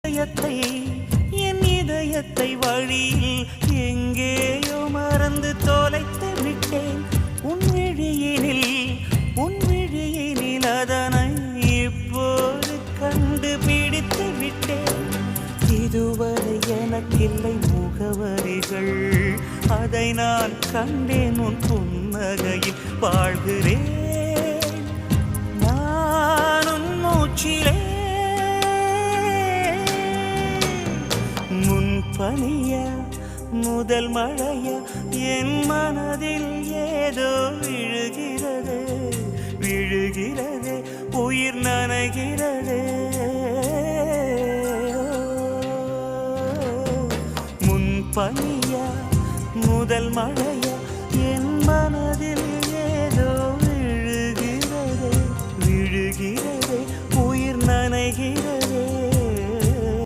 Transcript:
இதயத்தை என் இதயத்தை வழியில் எங்கேயோ மறந்து தொலைத்து விட்டேன். உன் விழியினில் அதனை இப்போது கண்டுபிடித்து விட்டேன். இதுவரை எனக்கில்லை முகவரிகள், அதை நான் கண்டேன் உன் புன்னகையில். வாழ்கிறேன் நானும் மூச்சிலே. பனியா முதல் மழையா என் மனதில் ஏதோ விழுகிறது உயிர் நனைகிறது. முன் பனியா முதல் மழையா என் மனதில்